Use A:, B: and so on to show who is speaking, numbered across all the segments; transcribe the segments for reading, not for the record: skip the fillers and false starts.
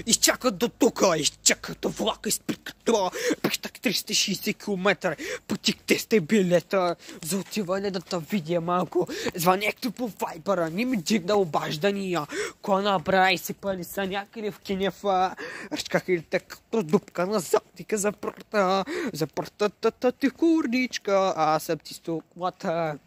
A: Изчака до тук, изчака до влака, изприкато, пихтак 360 км, потикте сте билета за отиване да те видя малко. Звънехте по вайбъра, не ми дигна обаждания, ко направи си пали са някъде в Кенефа, ръчках или така дупка назад, тика за прътата ти курничка, аз съм ти стоклата.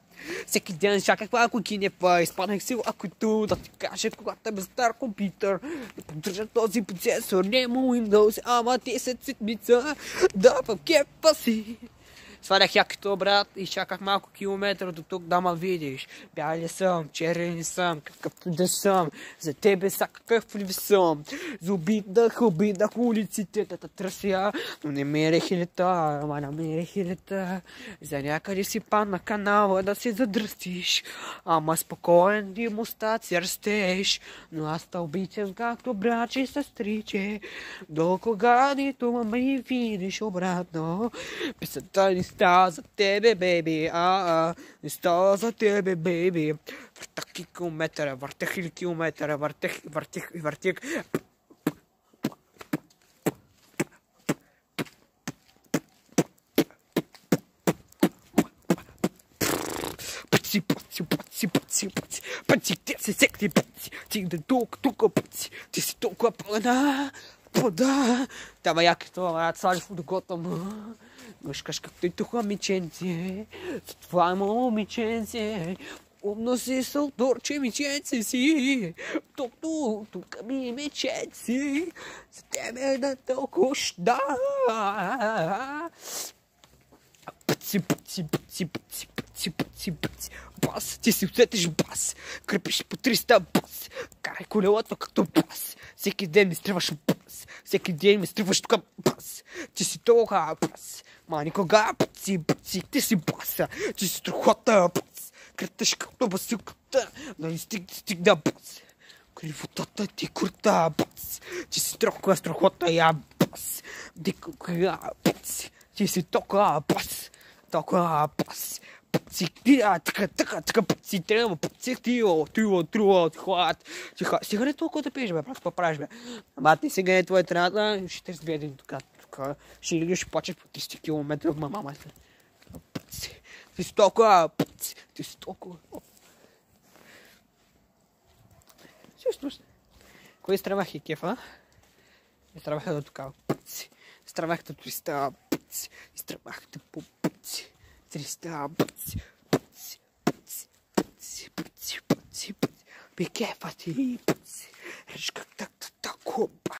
A: Всеки ден чаках малко Кенефа, изпаднах си лакото да ти кажа, когато бе стар компютър, да поддържа този процесор, няма Windows, ама 10 седмица, да в кефа си. Свалях якото, брат, и чаках малко километра до тук да ме видиш. Бял ли съм, черен ли съм, какъв да съм, за тебе са какъв ли съм. Обиднах улиците да те търся, но не мерех лета, ама намерих лета. За някъде си падна канала да се задръстиш, ама спокоен ти мустаци растеш. Но аз те обичам както браче и сестриче, до кога нито ме видиш обратно. Песента не става за тебе, бейби, не става за тебе, бейби. Въртах километъра, въртях километъра, въртях. Пъци, те се секли, пъци, ти да тук, пъци, ти си толкова плана, пода. Тава якито, брат, сложи в догото му. Гъшкаш както и тук момиченце, това е момиченце, умно си сълдорче миченце си, тук ми меченце, за тебе да толкова да. Пъци, бас, ти си усетиш бас, крепиш по 300 бас, карай колелото като бас, всеки ден ми стръваш бас, всеки ден ми стръваш тук бас, ти си толкова бас, ма никога пъци, ти си баса, ти си страхота бас, кретеш като басилката, да не стигна бас, кривотата ти курта бас, ти си толкова страхота я бас, дикога бас, ти си толкова бас, пъци, така, пъци, трябва, пъци, тила, хлад. Сега не толкова да пиеш, бе, брат, какво правиш, бе? Ама ти сега е твоя трябва, ще те разбиете тук, ще почеш по 300 км в мама. Пъци, ти си толкова, пъци, ти си толкова. Чувстваш? Кой стремах и кефа? Изтръмаха до тук, пъци. Изтръмах до 300, пъци. Изтръмах по пъци. 300, пъци. Бе кефа ти, пъци. Еш как так, куба.